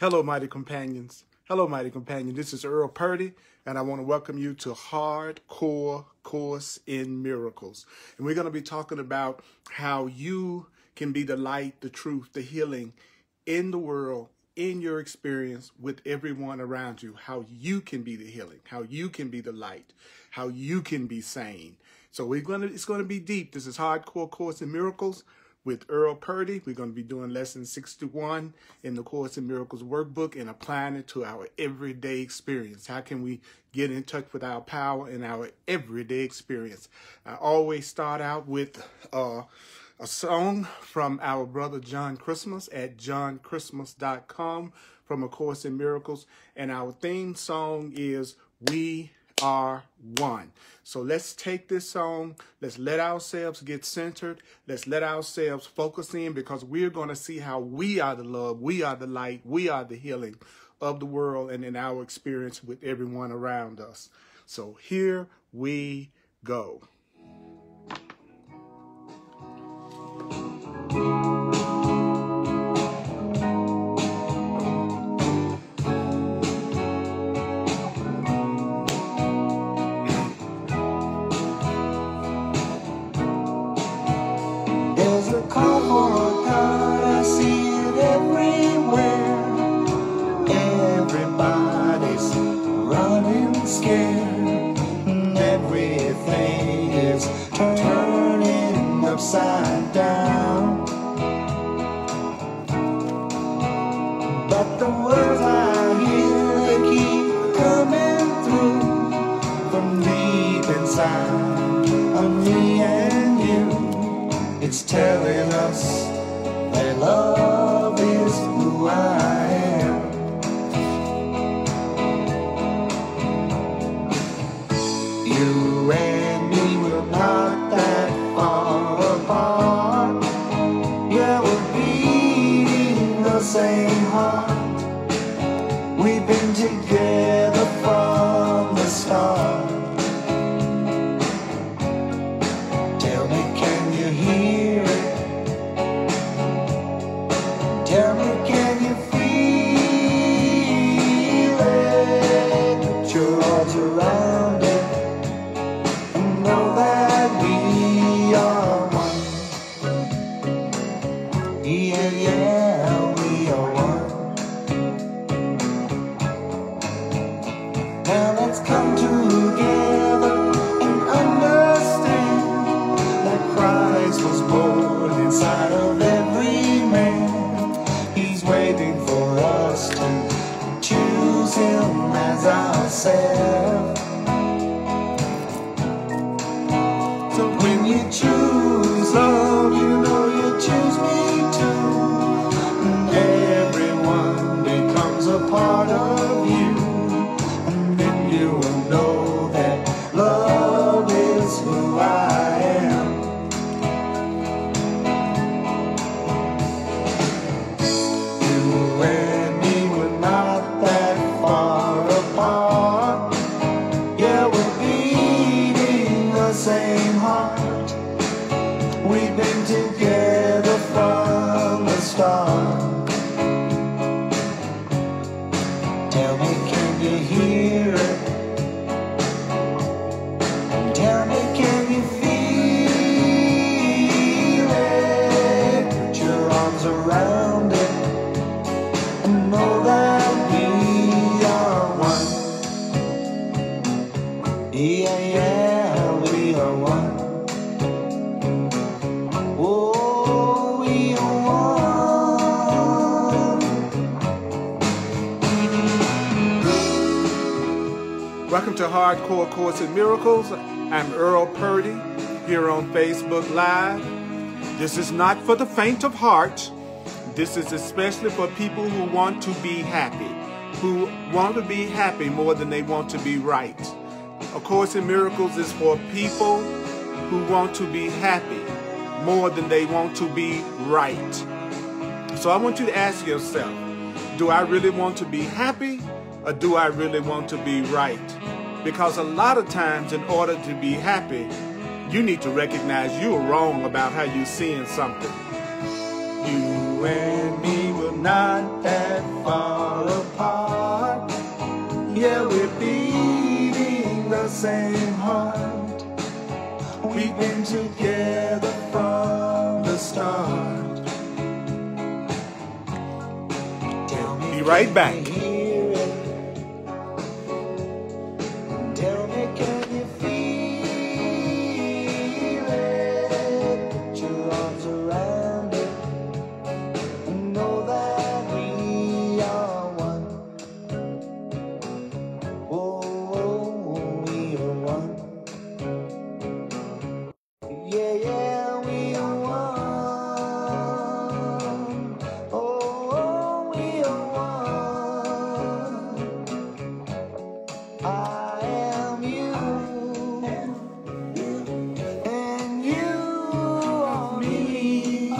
Hello, mighty companions. Hello, mighty companion. This is Earl Purdy, and I want to welcome you to Hardcore Course in Miracles. And we're going to be talking about how you can be the light, the truth, the healing in the world, in your experience with everyone around you. How you can be the healing, how you can be the light, how you can be sane. So it's going to be deep. This is Hardcore Course in Miracles with Earl Purdy. We're going to be doing lesson 61 in the Course in Miracles workbook and applying it to our everyday experience. How can we get in touch with our power in our everyday experience? I always start out with a song from our brother John Christmas at johnChristmas.com from A Course in Miracles. And our theme song is We Are One. So let's take this song. Let's let ourselves get centered. Let's let ourselves focus in, because we're going to see how we are the love, we are the light, we are the healing of the world and in our experience with everyone around us. So here we go. Upside down, but the words I hear, they keep coming through from deep inside of me and you. It's telling us that love is who I am. You and me were not that far apart. Yeah, we're beating the same heart. We've been together from the start. Tell me, can you hear it? Tell me, can you feel it? Put your arms around it and know that we are one. Yeah, yeah, we are one. Now let's come together and understand that Christ was born inside of every man. He's waiting for us to choose him as ourselves. So when you choose love, you know you choose me too. And everyone becomes a part of you. And then you will know that love is who I am. You and me were not that far apart. Yeah, we're beating the same heart. We've been together from the start. Tell me, can you hear it? Tell me, can you feel it? Put your arms around it and know that we are one. Yeah, yeah, we are one. Oh, we are one. Welcome to Hardcore Course in Miracles. I'm Earl Purdy here on Facebook Live. This is not for the faint of heart. This is especially for people who want to be happy, who want to be happy more than they want to be right. A Course in Miracles is for people who want to be happy more than they want to be right. So I want you to ask yourself, do I really want to be happy, or do I really want to be right? Because a lot of times, in order to be happy, you need to recognize you are wrong about how you're seeing something. You and me were not that far same heart. We've been together from the start. Tell me, be right back. can you hear it? Tell me, can you feel it? Put your arms around it and know that we are one. Oh, we are one. Yeah, yeah, we are one. Oh, we are one. I am you, and you are me.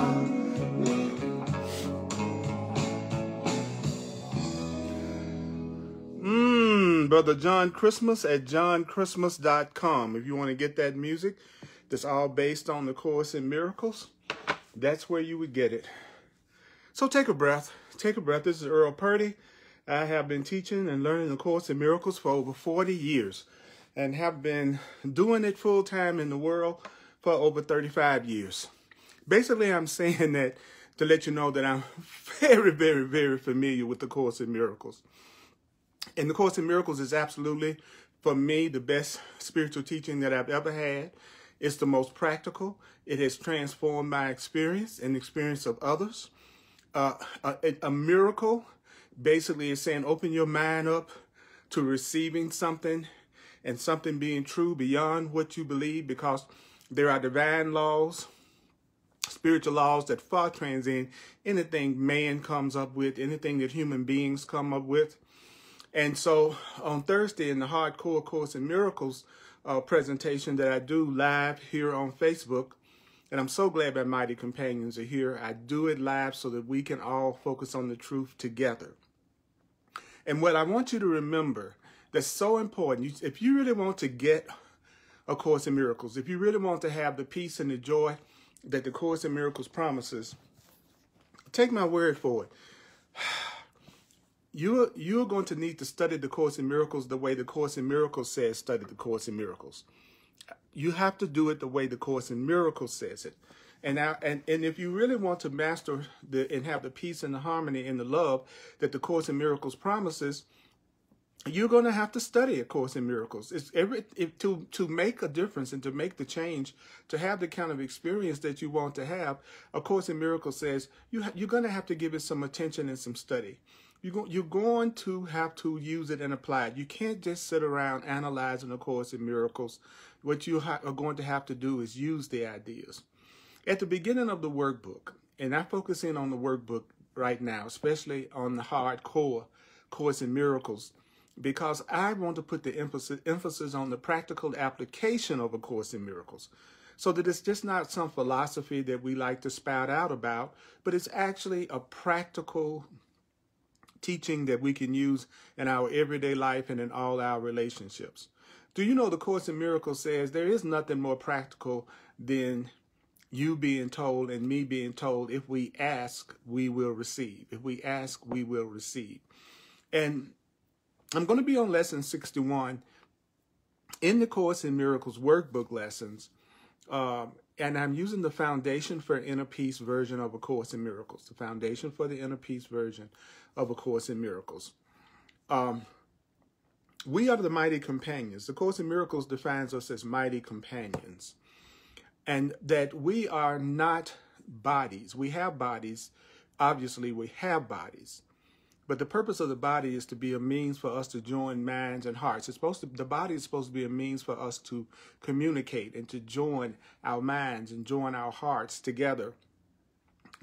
Brother John Christmas at johnchristmas.com. If you want to get that music that's all based on the Course in Miracles, that's where you would get it. So take a breath. Take a breath. This is Earl Purdy. I have been teaching and learning the Course in Miracles for over 40 years and have been doing it full time in the world for over 35 years. Basically, I'm saying that to let you know that I'm very, very, very familiar with the Course in Miracles. And the Course in Miracles is absolutely, for me, the best spiritual teaching that I've ever had. It's the most practical. It has transformed my experience and the experience of others. A miracle basically is saying open your mind up to receiving something and something being true beyond what you believe, because there are divine laws, spiritual laws that far transcend anything man comes up with, anything that human beings come up with. And so on Thursday in the Hardcore Course in Miracles presentation that I do live here on Facebook, and I'm so glad my mighty companions are here. I do it live so that we can all focus on the truth together. And what I want you to remember that's so important, if you really want to get a Course in Miracles, if you really want to have the peace and the joy that the Course in Miracles promises, take my word for it. You're going to need to study the Course in Miracles the way the Course in Miracles says study the Course in Miracles. You have to do it the way the Course in Miracles says it. And if you really want to master and have the peace and the harmony and the love that the Course in Miracles promises, you're going to have to study A Course in Miracles. To make a difference and to make the change, to have the kind of experience that you want to have, A Course in Miracles says you're going to have to give it some attention and some study. You're going to have to use it and apply it. You can't just sit around analyzing A Course in Miracles. What you are going to have to do is use the ideas. At the beginning of the workbook, and I focus in on the workbook right now, especially on the hardcore Course in Miracles, because I want to put the emphasis on the practical application of A Course in Miracles, so that it's just not some philosophy that we like to spout out about, but it's actually a practical teaching that we can use in our everyday life and in all our relationships. Do you know the Course in Miracles says there is nothing more practical than you being told and me being told, if we ask, we will receive. If we ask, we will receive. And I'm going to be on lesson 61 in the Course in Miracles workbook lessons. And I'm using the Foundation for Inner Peace version of A Course in Miracles. The Foundation for the Inner Peace version of A Course in Miracles. We are the mighty companions. The Course in Miracles defines us as mighty companions. And that we are not bodies. We have bodies. Obviously, we have bodies. But the purpose of the body is to be a means for us to join minds and hearts. The body is supposed to be a means for us to communicate and to join our minds and join our hearts together,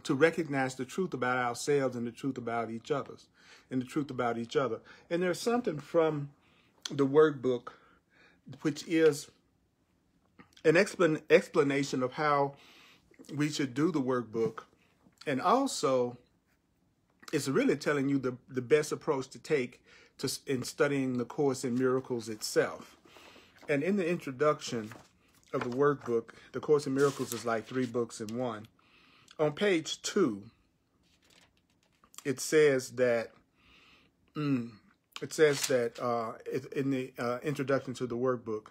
to recognize the truth about ourselves and the truth about each other. And there's something from the workbook which is an explanation of how we should do the workbook, and also it's really telling you the best approach to take in studying the Course in Miracles itself. And in the introduction of the workbook, the Course in Miracles is like 3 books in one. On page 2, it says that in the introduction to the workbook,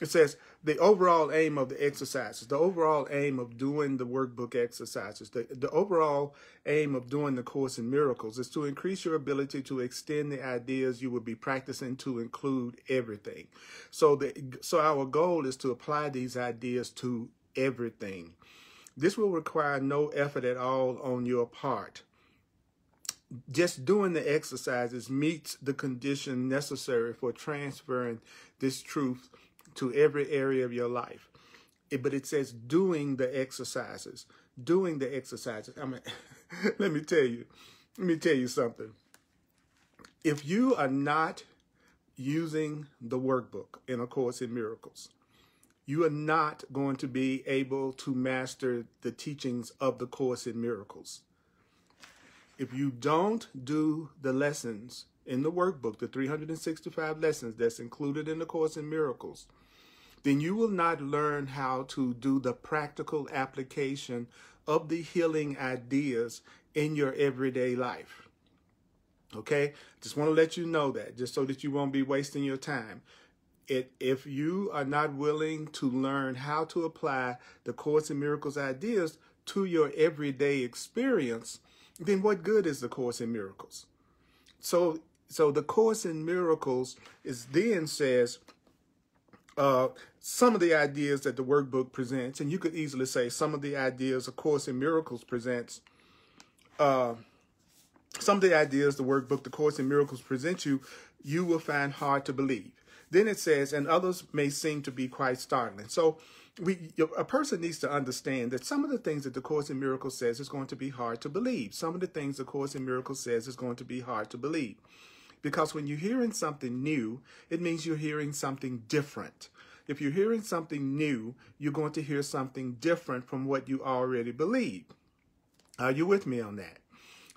It says the overall aim of the exercises, the overall aim of doing the workbook exercises, the overall aim of doing the Course in Miracles is to increase your ability to extend the ideas you will be practicing to include everything. So our goal is to apply these ideas to everything. This will require no effort at all on your part. Just doing the exercises meets the condition necessary for transferring this truth to every area of your life. But it says doing the exercises. Doing the exercises. I mean, let me tell you something. If you are not using the workbook in A Course in Miracles, you are not going to be able to master the teachings of the Course in Miracles. If you don't do the lessons in the workbook, the 365 lessons that's included in the Course in Miracles, then you will not learn how to do the practical application of the healing ideas in your everyday life. Okay? Just want to let you know that, just so that you won't be wasting your time. If you are not willing to learn how to apply the Course in Miracles ideas to your everyday experience, then what good is the Course in Miracles? So the Course in Miracles then says, some of the ideas that the workbook presents, and you could easily say some of the ideas A Course in Miracles presents, some of the ideas the workbook, the Course in Miracles presents you will find hard to believe. Then it says, and others may seem to be quite startling. So a person needs to understand that some of the things that the Course in Miracles says is going to be hard to believe. Some of the things the Course in Miracles says is going to be hard to believe. Because when you're hearing something new, it means you're hearing something different. If you're hearing something new, you're going to hear something different from what you already believe. Are you with me on that?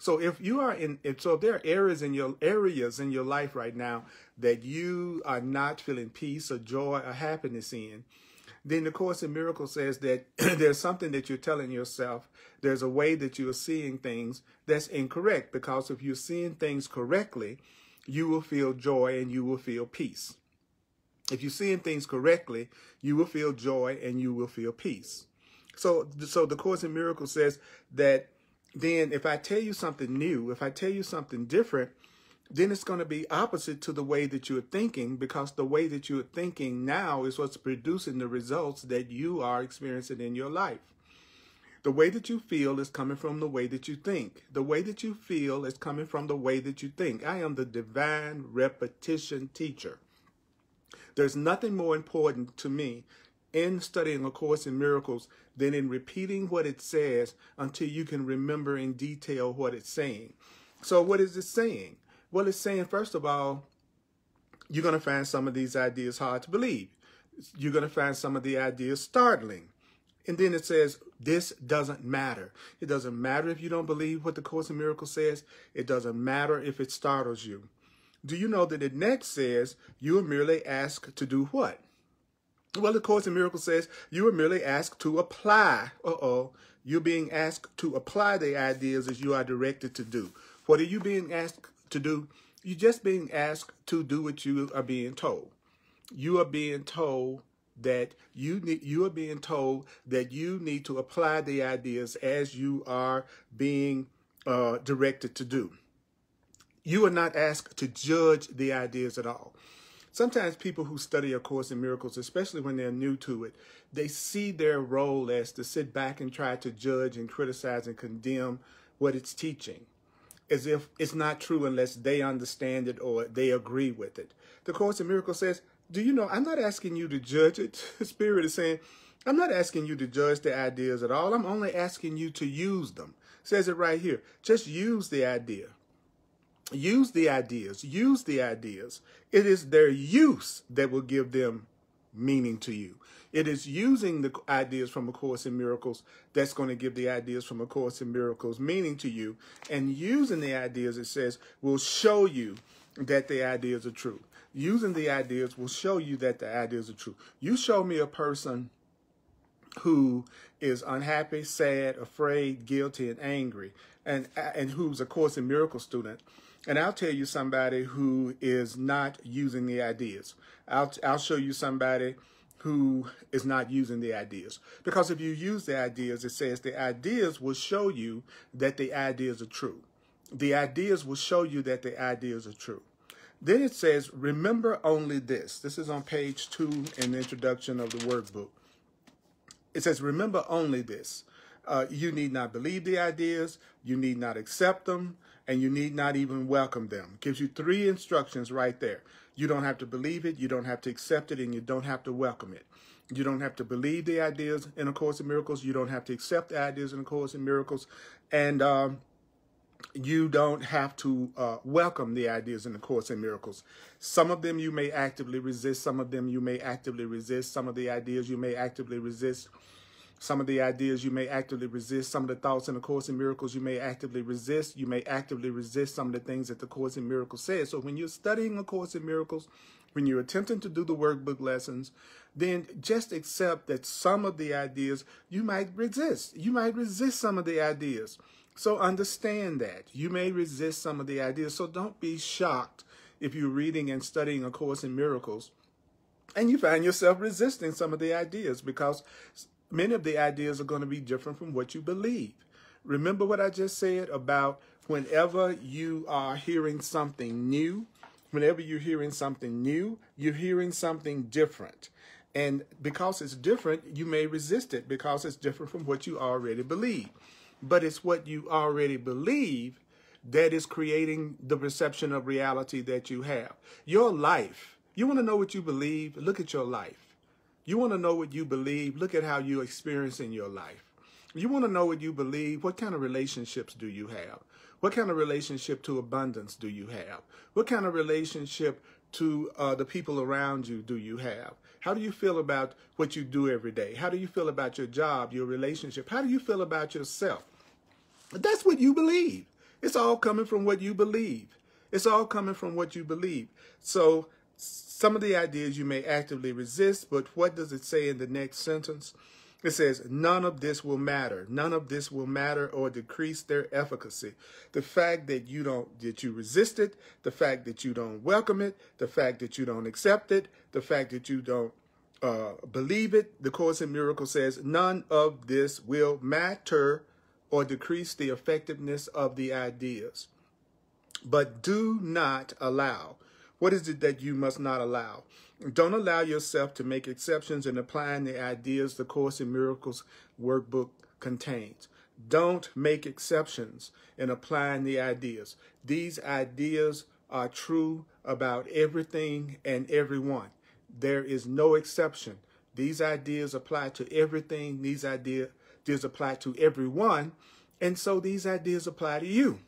So if you are so there are areas in your life right now that you are not feeling peace or joy or happiness in, then the Course in Miracles says that there's something that you're telling yourself. There's a way that you are seeing things that's incorrect, because if you're seeing things correctly, you will feel joy and you will feel peace. If you're seeing things correctly, you will feel joy and you will feel peace. So the Course in Miracles says that then if I tell you something new, if I tell you something different, then it's going to be opposite to the way that you're thinking, because the way that you're thinking now is what's producing the results that you are experiencing in your life. The way that you feel is coming from the way that you think. The way that you feel is coming from the way that you think. I am the divine repetition teacher. There's nothing more important to me in studying A Course in Miracles than in repeating what it says until you can remember in detail what it's saying. So what is it saying? Well, it's saying, first of all, you're going to find some of these ideas hard to believe. You're going to find some of the ideas startling. And then it says, this doesn't matter. It doesn't matter if you don't believe what the Course in Miracles says. It doesn't matter if it startles you. Do you know that it next says you are merely asked to do what? Well, the Course in Miracles says you are merely asked to apply. You're being asked to apply the ideas as you are directed to do. What are you being asked to do? You're just being asked to do what you are being told. You are being told that you need to apply the ideas as you are being directed to do. You are not asked to judge the ideas at all. Sometimes people who study A Course in Miracles, especially when they're new to it, they see their role as to sit back and try to judge and criticize and condemn what it's teaching, as if it's not true unless they understand it or they agree with it. The Course in Miracles says, do you know, I'm not asking you to judge it. The Spirit is saying, I'm not asking you to judge the ideas at all. I'm only asking you to use them. It says it right here. Just use the idea. Use the ideas. Use the ideas. It is their use that will give them meaning to you. It is using the ideas from A Course in Miracles that's going to give the ideas from A Course in Miracles meaning to you. And using the ideas, it says, will show you that the ideas are true. Using the ideas will show you that the ideas are true. You show me a person who is unhappy, sad, afraid, guilty, and angry, and who's a Course in Miracles student. And I'll tell you somebody who is not using the ideas. I'll show you somebody who is not using the ideas. Because if you use the ideas, it says the ideas will show you that the ideas are true. The ideas will show you that the ideas are true. Then it says, remember only this. This is on page 2 in the introduction of the workbook. It says, remember only this. You need not believe the ideas, you need not accept them, and you need not even welcome them. It gives you 3 instructions right there. You don't have to believe it, you don't have to accept it, and you don't have to welcome it. You don't have to believe the ideas in A Course in Miracles, you don't have to accept the ideas in A Course in Miracles, and you don't have to welcome the ideas in the Course in Miracles. Some of them you may actively resist. Some of them you may actively resist. Some of the ideas you may actively resist. Some of the ideas you may actively resist. Some of the thoughts in the Course in Miracles you may actively resist. You may actively resist some of the things that the Course in Miracles says. So when you're studying A Course in Miracles, when you're attempting to do the workbook lessons, then just accept that some of the ideas you might resist. You might resist some of the ideas. So understand that. You may resist some of the ideas. So don't be shocked if you're reading and studying A Course in Miracles and you find yourself resisting some of the ideas, because many of the ideas are going to be different from what you believe. Remember what I just said about whenever you are hearing something new, whenever you're hearing something new, you're hearing something different. And because it's different, you may resist it because it's different from what you already believe. But it's what you already believe that is creating the perception of reality that you have. Your life, you want to know what you believe? Look at your life. You want to know what you believe? Look at how you experience in your life. You want to know what you believe? What kind of relationships do you have? What kind of relationship to abundance do you have? What kind of relationship to the people around you do you have? How do you feel about what you do every day? How do you feel about your job, your relationship? How do you feel about yourself? That's what you believe. It's all coming from what you believe. It's all coming from what you believe. So some of the ideas you may actively resist, but what does it say in the next sentence? It says, none of this will matter. None of this will matter or decrease their efficacy. The fact that you resist it, the fact that you don't welcome it, the fact that you don't accept it, the fact that you don't believe it, the Course in Miracles says, none of this will matter or decrease the effectiveness of the ideas. But do not allow. What is it that you must not allow? Don't allow yourself to make exceptions in applying the ideas the Course in Miracles workbook contains. Don't make exceptions in applying the ideas. These ideas are true about everything and everyone. There is no exception. These ideas apply to everything. These ideas apply to everyone. And so these ideas apply to you.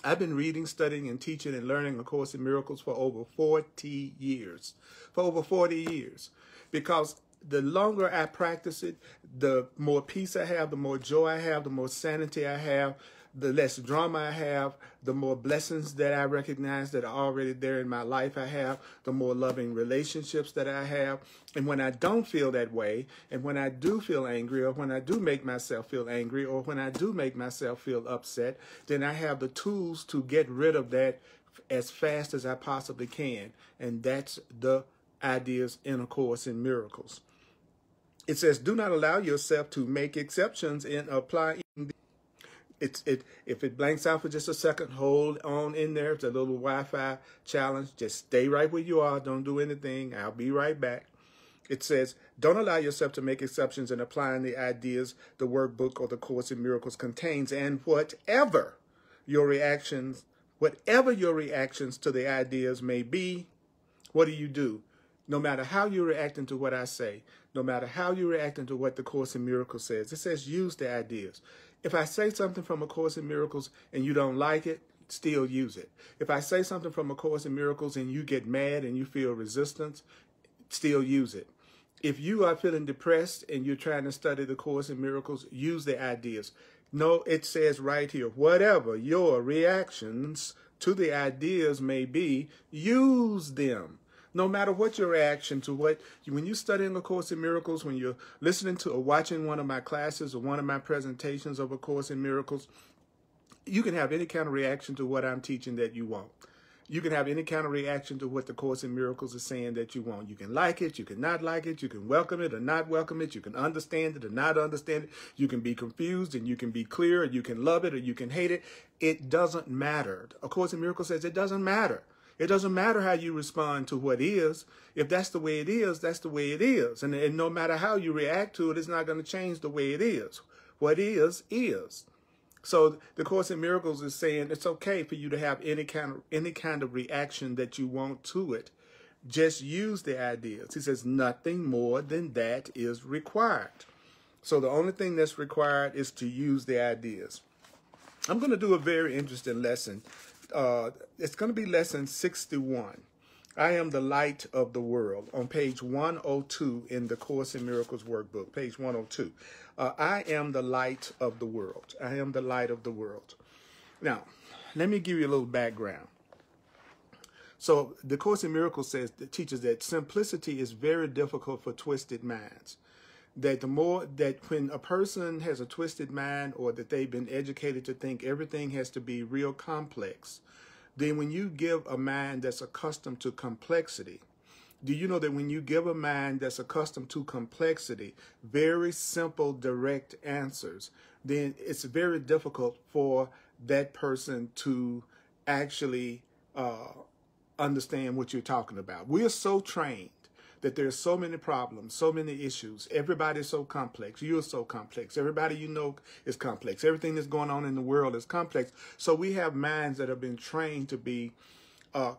I've been reading, studying, and teaching and learning A Course in Miracles for over 40 years. For over 40 years. Because the longer I practice it, the more peace I have, the more joy I have, the more sanity I have, the less drama I have, the more blessings that I recognize that are already there in my life I have, the more loving relationships that I have. And when I don't feel that way, and when I do feel angry, or when I do make myself feel angry, or when I do make myself feel upset, then I have the tools to get rid of that as fast as I possibly can. And that's the ideas in A Course in Miracles. It says, do not allow yourself to make exceptions in applying. If it blanks out for just a second, hold on in there. It's a little Wi-Fi challenge. Just stay right where you are. Don't do anything. I'll be right back. It says, don't allow yourself to make exceptions in applying the ideas the workbook or the Course in Miracles contains. And whatever your reactions to the ideas may be, what do? No matter how you're reacting to what I say, no matter how you're reacting to what the Course in Miracles says, it says use the ideas. If I say something from A Course in Miracles and you don't like it, still use it. If I say something from A Course in Miracles and you get mad and you feel resistance, still use it. If you are feeling depressed and you're trying to study the Course in Miracles, use the ideas. No, it says right here, whatever your reactions to the ideas may be, use them. No matter what your reaction to when you're studying A Course in Miracles, when you're listening to or watching one of my classes or one of my presentations of A Course in Miracles, you can have any kind of reaction to what I'm teaching that you want. You can have any kind of reaction to what the Course in Miracles is saying that you want. You can like it, you can not like it, you can welcome it or not welcome it, you can understand it or not understand it, you can be confused and you can be clear, or you can love it or you can hate it. It doesn't matter. A Course in Miracles says it doesn't matter. It doesn't matter how you respond to what is. If that's the way it is, that's the way it is. And no matter how you react to it, it's not going to change the way it is. What is, is. So the Course in Miracles is saying it's okay for you to have any kind of reaction that you want to it. Just use the ideas. He says nothing more than that is required. So the only thing that's required is to use the ideas. I'm going to do a very interesting lesson. It's going to be lesson 61. I am the light of the world, on page 102 in the Course in Miracles workbook, page 102. I am the light of the world. I am the light of the world. Now, let me give you a little background. So the Course in Miracles teaches that simplicity is very difficult for twisted minds. That when a person has a twisted mind, or that they've been educated to think everything has to be real complex, then when you give a mind that's accustomed to complexity, do you know that when you give a mind that's accustomed to complexity, very simple, direct answers, then it's very difficult for that person to actually understand what you're talking about. We're so trained that there's so many problems, so many issues. Everybody's so complex. You're so complex. Everybody you know is complex. Everything that's going on in the world is complex. So we have minds that have been trained to be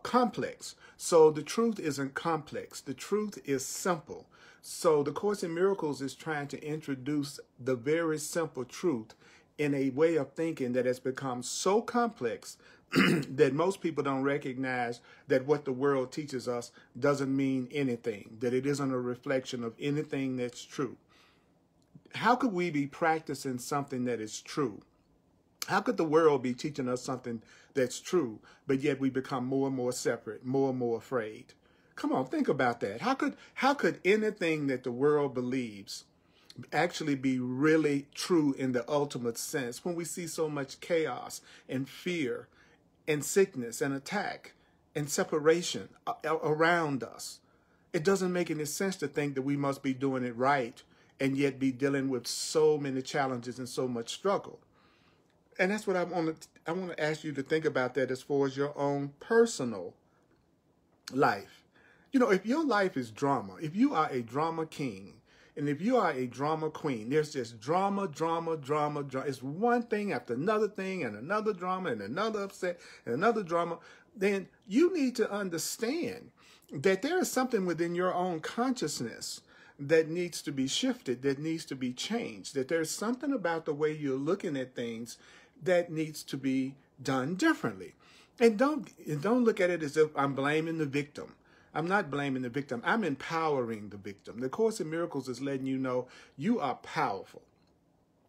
complex. So the truth isn't complex. The truth is simple. So the Course in Miracles is trying to introduce the very simple truth in a way of thinking that has become so complex that most people don't recognize that what the world teaches us doesn't mean anything, that it isn't a reflection of anything that's true. How could we be practicing something that is true? How could the world be teaching us something that's true, but yet we become more and more separate, more and more afraid? Come on, think about that. How could anything that the world believes actually be really true in the ultimate sense when we see so much chaos and fear and sickness and attack and separation around us? It doesn't make any sense to think that we must be doing it right and yet be dealing with so many challenges and so much struggle. And that's what I want to ask you to think about, that as far as your own personal life. You know, if your life is drama, if you are a drama king, and if you are a drama queen, there's just drama, drama, drama, drama. It's one thing after another thing, and another drama, and another upset, and another drama. Then you need to understand that there is something within your own consciousness that needs to be shifted, that needs to be changed, that there's something about the way you're looking at things that needs to be done differently. And don't look at it as if I'm blaming the victim. I'm not blaming the victim. I'm empowering the victim. The Course in Miracles is letting you know you are powerful.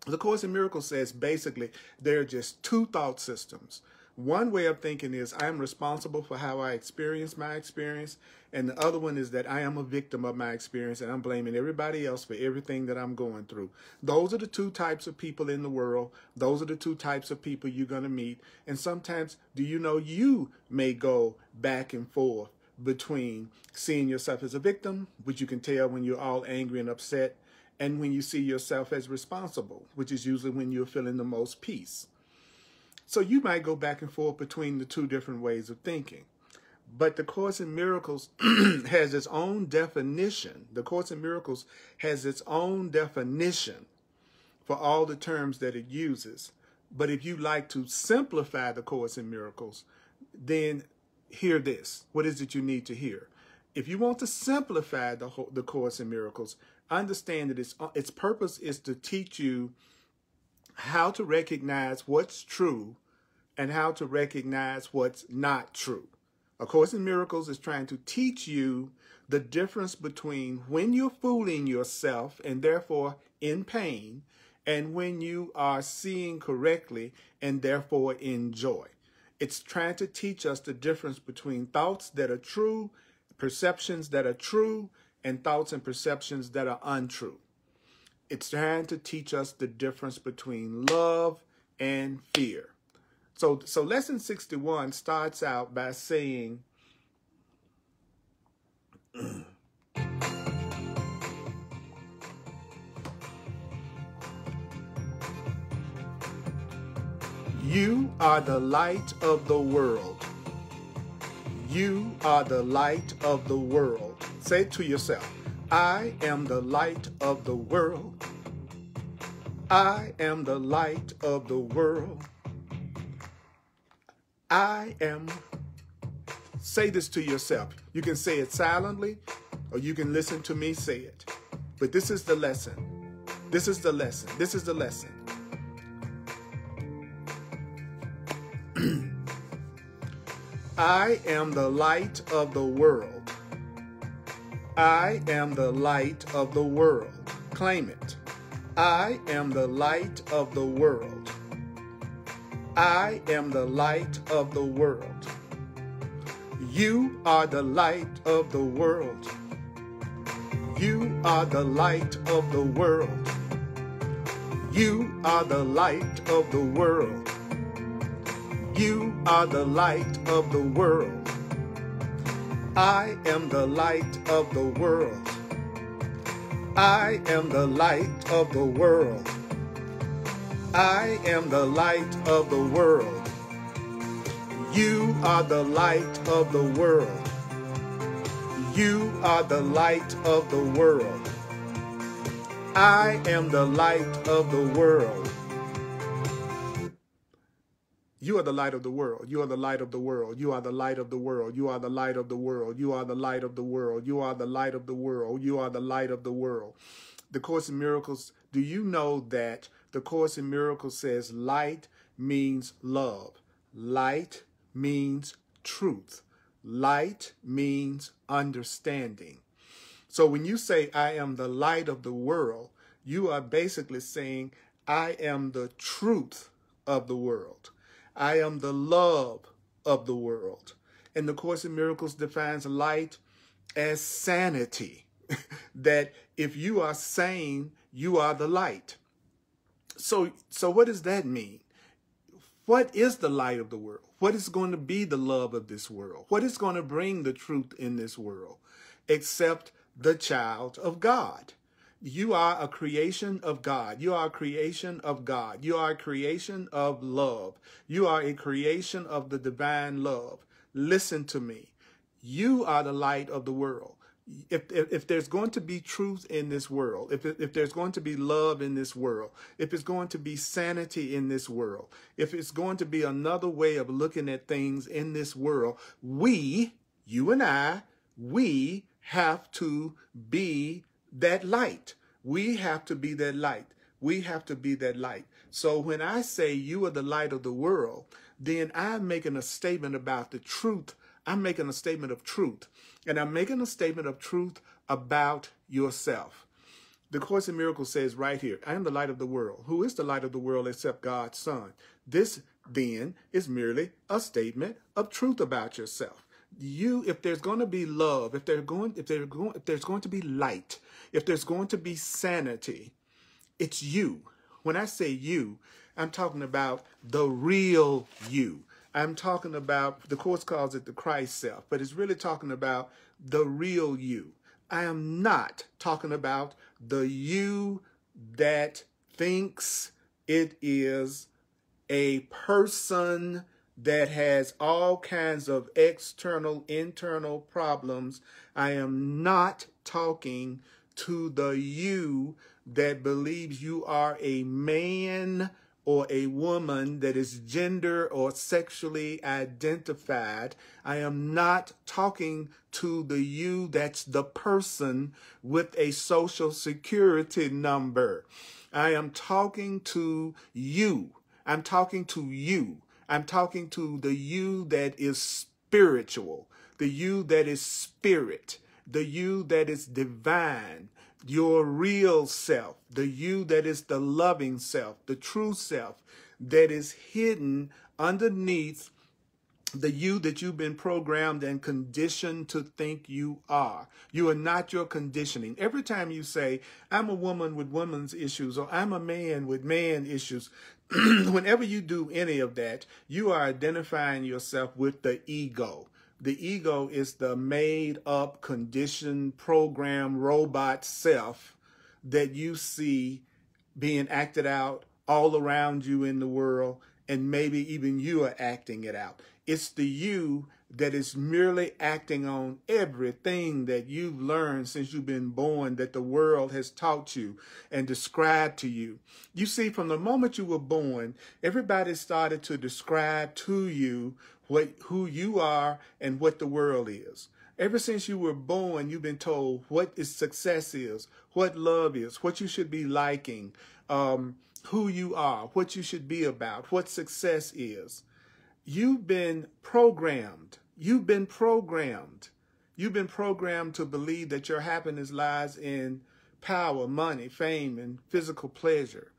The Course in Miracles says basically there are just two thought systems. One way of thinking is I'm responsible for how I experience my experience, and the other one is that I am a victim of my experience and I'm blaming everybody else for everything that I'm going through. Those are the two types of people in the world. Those are the two types of people you're going to meet. And sometimes, do you know, you may go back and forth between seeing yourself as a victim, which you can tell when you're all angry and upset, and when you see yourself as responsible, which is usually when you're feeling the most peace. So you might go back and forth between the two different ways of thinking. But the Course in Miracles has its own definition. The Course in Miracles has its own definition for all the terms that it uses. But if you like to simplify the Course in Miracles, then hear this. What is it you need to hear? If you want to simplify the Course in Miracles, understand that its purpose is to teach you how to recognize what's true and how to recognize what's not true. A Course in Miracles is trying to teach you the difference between when you're fooling yourself and therefore in pain, and when you are seeing correctly and therefore in joy. It's trying to teach us the difference between thoughts that are true, perceptions that are true, and thoughts and perceptions that are untrue. It's trying to teach us the difference between love and fear. So lesson 61 starts out by saying, you are the light of the world. You are the light of the world. Say it to yourself. I am the light of the world. I am the light of the world. I am. Say this to yourself. You can say it silently, or you can listen to me say it. But this is the lesson. This is the lesson. This is the lesson. I am the light of the world. I am the light of the world. Claim it. I am the light of the world. I am the light of the world. You are the light of the world. You are the light of the world. You are the light of the world. You are the light of the world. I am the light of the world. I am the light of the world. I am the light of the world. You are the light of the world. You are the light of the world. I am the light of the world. You are the light of the world. You are the light of the world. You are the light of the world. You are the light of the world. You are the light of the world. You are the light of the world. You are the light of the world. The Course in Miracles, do you know that the Course in Miracles says light means love? Light means truth. Light means understanding. So when you say, I am the light of the world, you are basically saying, I am the truth of the world. I am the love of the world. And the Course in Miracles defines light as sanity. That if you are sane, you are the light. So what does that mean? What is the light of the world? What is going to be the love of this world? What is going to bring the truth in this world? Except the child of God. You are a creation of God. You are a creation of God. You are a creation of love. You are a creation of the divine love. Listen to me. You are the light of the world. If there's going to be truth in this world, if there's going to be love in this world, if it's going to be sanity in this world, if it's going to be another way of looking at things in this world, we, you and I, we have to be that light. We have to be that light. We have to be that light. So when I say you are the light of the world, then I'm making a statement about the truth. I'm making a statement of truth. And I'm making a statement of truth about yourself. The Course in Miracles says right here, I am the light of the world. Who is the light of the world except God's Son? This then is merely a statement of truth about yourself. You, if there's going to be love, if there's going to be light, if there's going to be sanity, it's you. When I say you, I'm talking about the real you. I'm talking about, the Course calls it the Christ self, but it's really talking about the real you. I am not talking about the you that thinks it is a person that has all kinds of external, internal problems. I am not talking to the you that believes you are a man or a woman that is gender or sexually identified. I am not talking to the you that's the person with a social security number. I am talking to you. I'm talking to you. I'm talking to the you that is spiritual, the you that is spirit, the you that is divine, your real self, the you that is the loving self, the true self that is hidden underneath the you that you've been programmed and conditioned to think you are. You are not your conditioning. Every time you say, I'm a woman with women's issues, or I'm a man with man issues, whenever you do any of that, you are identifying yourself with the ego. The ego is the made up, conditioned, programmed robot self that you see being acted out all around you in the world, and maybe even you are acting it out. It's the you that is merely acting on everything that you've learned since you've been born, that the world has taught you and described to you. You see, from the moment you were born, everybody started to describe to you who you are and what the world is. Ever since you were born, you've been told what success is, what love is, what you should be liking, who you are, what you should be about, what success is. You've been programmed. You've been programmed. You've been programmed to believe that your happiness lies in power, money, fame, and physical pleasure.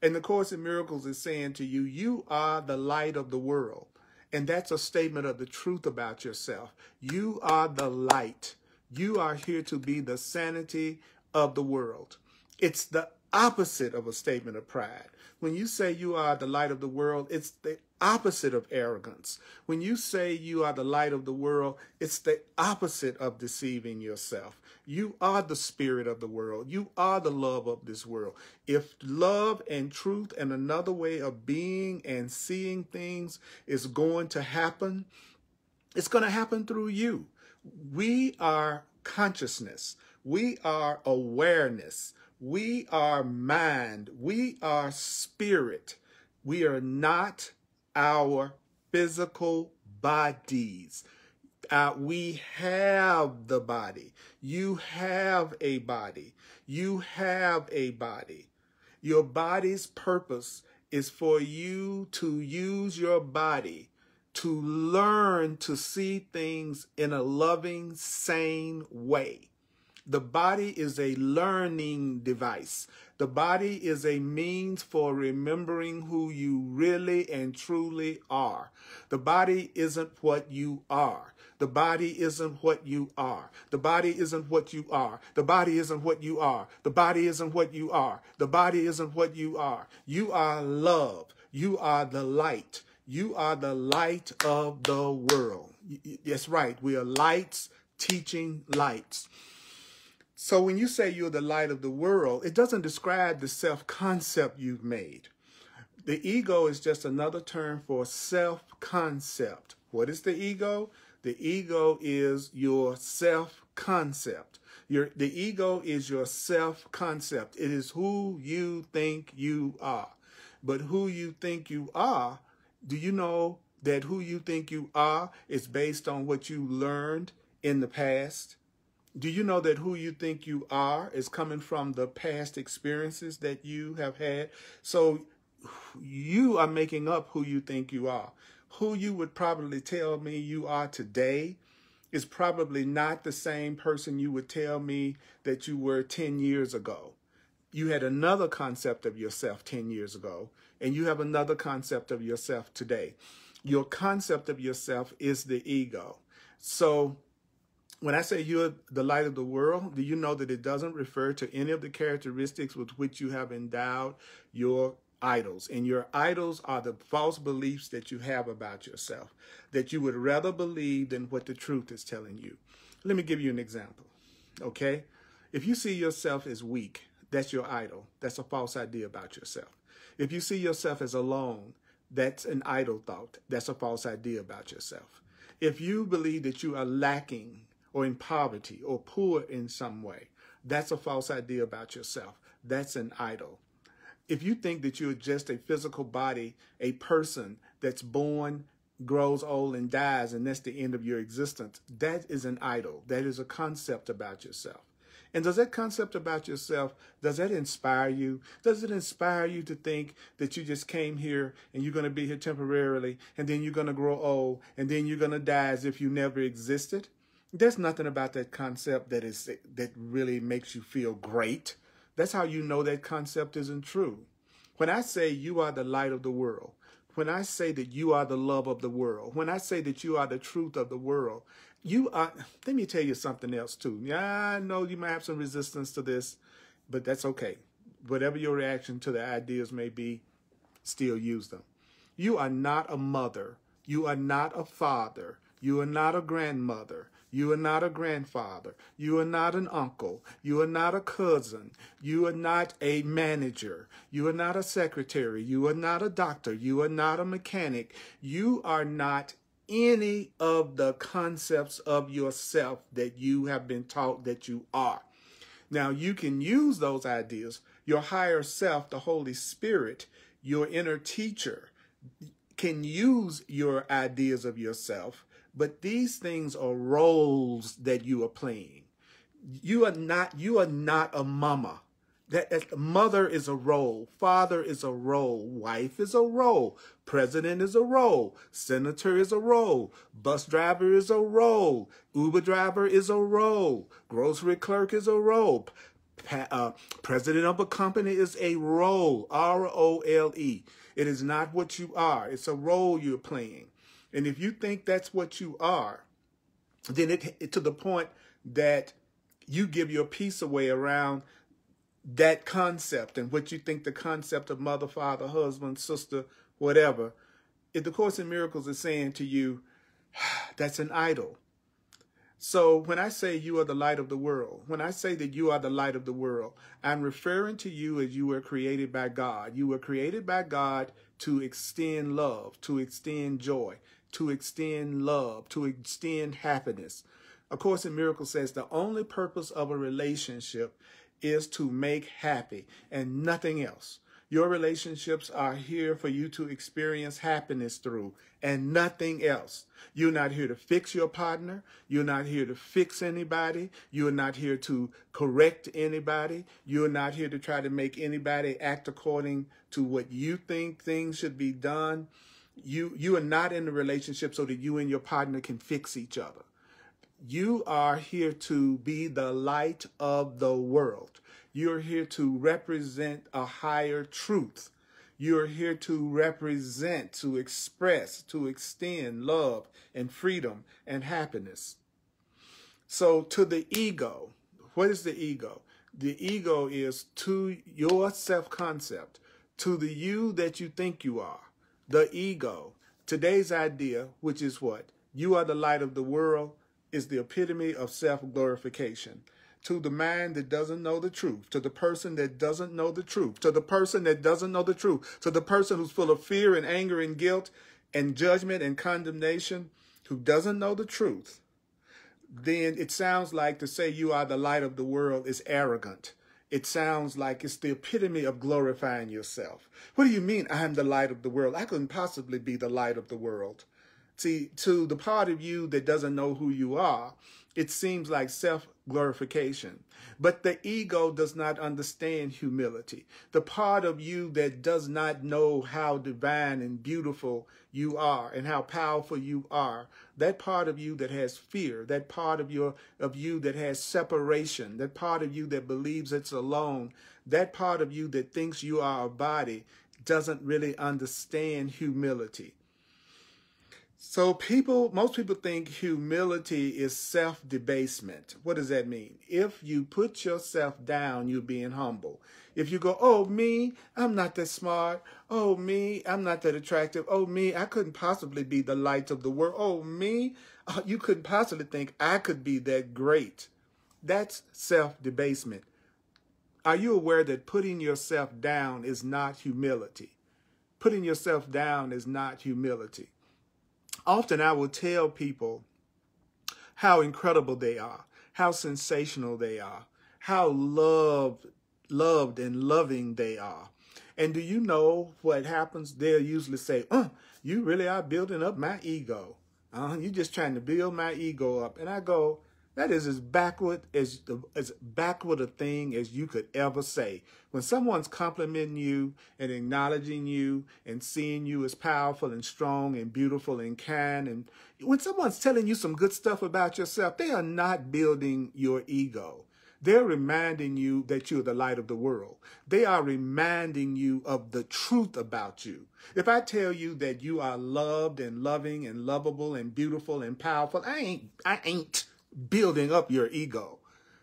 And the Course in Miracles is saying to you, you are the light of the world. And that's a statement of the truth about yourself. You are the light. You are here to be the sanity of the world. It's the opposite of a statement of pride. When you say you are the light of the world, it's the opposite of arrogance. When you say you are the light of the world, it's the opposite of deceiving yourself. You are the spirit of the world. You are the love of this world. If love and truth and another way of being and seeing things is going to happen, it's going to happen through you. We are consciousness. We are awareness. We are mind. We are spirit. We are not our physical bodies. We have the body. You have a body. You have a body. Your body's purpose is for you to use your body to learn to see things in a loving, sane way. The body is a learning device. The body is a means for remembering who you really and truly are. The body isn't what you are. The body isn't what you are. The body isn't what you are. The body isn't what you are. The body isn't what you are. The body isn't what you are. You are love. You are the light. You are the light of the world. That's right. We are lights teaching lights. So when you say you're the light of the world, it doesn't describe the self-concept you've made. The ego is just another term for self-concept. What is the ego? The ego is your self-concept. The ego is your self-concept. It is who you think you are. But who you think you are, do you know that who you think you are is based on what you learned in the past? Do you know that who you think you are is coming from the past experiences that you have had? So you are making up who you think you are. Who you would probably tell me you are today is probably not the same person you would tell me that you were 10 years ago. You had another concept of yourself 10 years ago, and you have another concept of yourself today. Your concept of yourself is the ego. So when I say you're the light of the world, do you know that it doesn't refer to any of the characteristics with which you have endowed your idols? And your idols are the false beliefs that you have about yourself, that you would rather believe than what the truth is telling you. Let me give you an example, okay? If you see yourself as weak, that's your idol. That's a false idea about yourself. If you see yourself as alone, that's an idle thought. That's a false idea about yourself. If you believe that you are lacking or in poverty or poor in some way, that's a false idea about yourself. That's an idol. If you think that you're just a physical body, a person that's born, grows old, and dies, and that's the end of your existence, that is an idol. That is a concept about yourself. And does that concept about yourself, does that inspire you? Does it inspire you to think that you just came here and you're going to be here temporarily, and then you're going to grow old, and then you're going to die as if you never existed? There's nothing about that concept that really makes you feel great. That's how you know that concept isn't true. When I say you are the light of the world, when I say that you are the love of the world, when I say that you are the truth of the world, you are, let me tell you something else too. Yeah, I know you might have some resistance to this, but that's okay. Whatever your reaction to the ideas may be, still use them. You are not a mother. You are not a father. You are not a grandmother. You are not a grandfather. You are not an uncle. You are not a cousin. You are not a manager. You are not a secretary. You are not a doctor. You are not a mechanic. You are not any of the concepts of yourself that you have been taught that you are. Now, you can use those ideas. Your higher self, the Holy Spirit, your inner teacher, can use your ideas of yourself, but these things are roles that you are playing. You are not a mama. That mother is a role, father is a role, wife is a role, president is a role, senator is a role, bus driver is a role, Uber driver is a role, grocery clerk is a role, president of a company is a role, R-O-L-E. It is not what you are. It's a role you're playing. And if you think that's what you are, then it to the point that you give your peace away around that concept and what you think the concept of mother, father, husband, sister, whatever, if the Course in Miracles is saying to you, that's an idol. So when I say you are the light of the world, when I say that you are the light of the world, I'm referring to you as you were created by God. You were created by God to extend love, to extend joy, to extend love, to extend happiness. A Course in Miracles says the only purpose of a relationship is to make happy and nothing else. Your relationships are here for you to experience happiness through and nothing else. You're not here to fix your partner. You're not here to fix anybody. You're not here to correct anybody. You're not here to try to make anybody act according to what you think things should be done. You are not in a relationship so that you and your partner can fix each other. You are here to be the light of the world. You're here to represent a higher truth. You're here to represent, to express, to extend love and freedom and happiness. So to the ego, what is the ego? The ego is to your self-concept, to the you that you think you are. The ego, today's idea, which is what? You are the light of the world, is the epitome of self-glorification. To the mind that doesn't know the truth, to the person that doesn't know the truth, to the person that doesn't know the truth, to the person who's full of fear and anger and guilt and judgment and condemnation, who doesn't know the truth, then it sounds like to say you are the light of the world is arrogant. It sounds like it's the epitome of glorifying yourself. What do you mean I'm the light of the world? I couldn't possibly be the light of the world. See, to the part of you that doesn't know who you are, it seems like self-glorification. But the ego does not understand humility. The part of you that does not know how divine and beautiful you are and how powerful you are, that part of you that has fear, that part of you that has separation, that part of you that believes it's alone, that part of you that thinks you are a body, doesn't really understand humility. So most people think humility is self-debasement. What does that mean? If you put yourself down, you're being humble. If you go, oh, me, I'm not that smart. Oh, me, I'm not that attractive. Oh, me, I couldn't possibly be the light of the world. Oh, me, you couldn't possibly think I could be that great. That's self-debasement. Are you aware that putting yourself down is not humility? Putting yourself down is not humility. Often I will tell people how incredible they are, how sensational they are, how loved and loving they are. And do you know what happens? They'll usually say, you really are building up my ego. You're just trying to build my ego up. And I go, that is as backward a thing as you could ever say. When someone's complimenting you and acknowledging you and seeing you as powerful and strong and beautiful and kind, and when someone's telling you some good stuff about yourself, they are not building your ego. They're reminding you that you're the light of the world. They are reminding you of the truth about you. If I tell you that you are loved and loving and lovable and beautiful and powerful, I ain't building up your ego.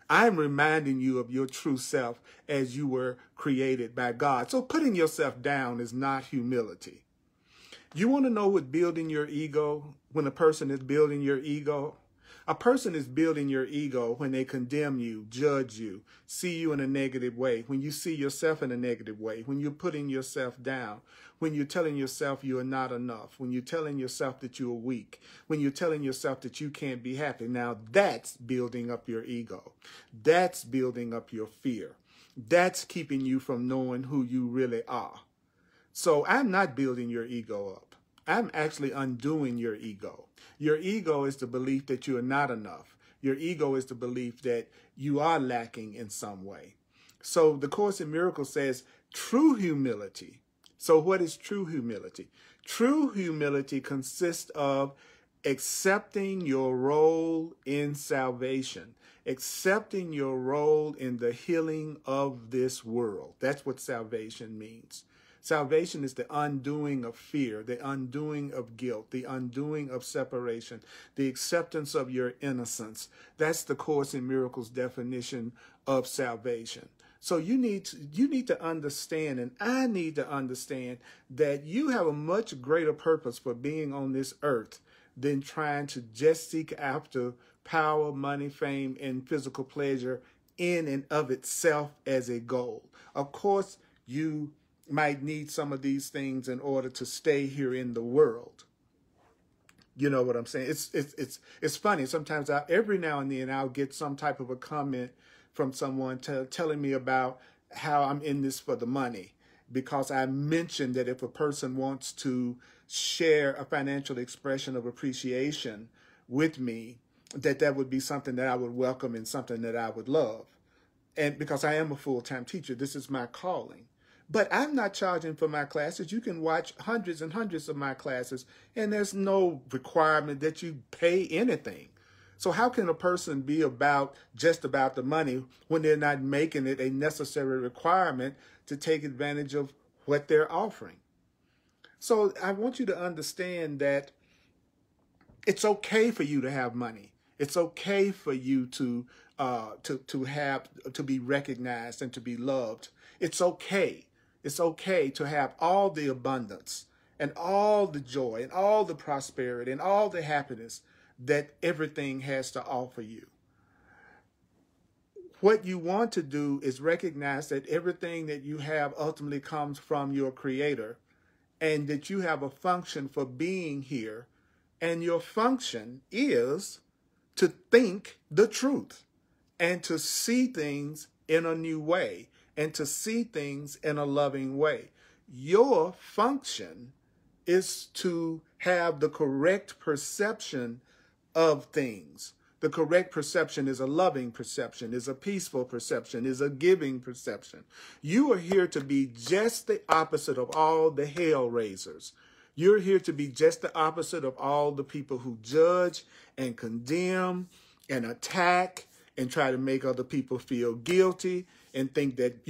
I'm reminding you of your true self as you were created by God. So putting yourself down is not humility. You want to know what building your ego, when a person is building your ego? A person is building your ego when they condemn you, judge you, see you in a negative way, when you see yourself in a negative way, when you're putting yourself down, when you're telling yourself you are not enough, when you're telling yourself that you are weak, when you're telling yourself that you can't be happy. Now that's building up your ego. That's building up your fear. That's keeping you from knowing who you really are. So I'm not building your ego up. I'm actually undoing your ego. Your ego is the belief that you are not enough. Your ego is the belief that you are lacking in some way. So the Course in Miracles says true humility. So what is true humility? True humility consists of accepting your role in salvation, accepting your role in the healing of this world. That's what salvation means. Salvation is the undoing of fear, the undoing of guilt, the undoing of separation, the acceptance of your innocence. That's the Course in Miracles definition of salvation. So you need to understand, and I need to understand, that you have a much greater purpose for being on this earth than trying to just seek after power, money, fame, and physical pleasure in and of itself as a goal. Of course, you might need some of these things in order to stay here in the world. You know what I'm saying? It's funny. Sometimes every now and then I'll get some type of a comment from someone telling me about how I'm in this for the money, because I mentioned that if a person wants to share a financial expression of appreciation with me, that would be something that I would welcome and something that I would love. And because I am a full-time teacher, this is my calling. But I'm not charging for my classes. You can watch hundreds and hundreds of my classes, and there's no requirement that you pay anything. So how can a person be just about the money when they're not making it a necessary requirement to take advantage of what they're offering? So I want you to understand that it's okay for you to have money. It's okay for you to be recognized and to be loved. It's okay. It's okay to have all the abundance and all the joy and all the prosperity and all the happiness that everything has to offer you. What you want to do is recognize that everything that you have ultimately comes from your Creator, and that you have a function for being here, and your function is to think the truth and to see things in a new way, and to see things in a loving way. Your function is to have the correct perception of things. The correct perception is a loving perception, is a peaceful perception, is a giving perception. You are here to be just the opposite of all the hell raisers. You're here to be just the opposite of all the people who judge and condemn and attack and try to make other people feel guilty and think that,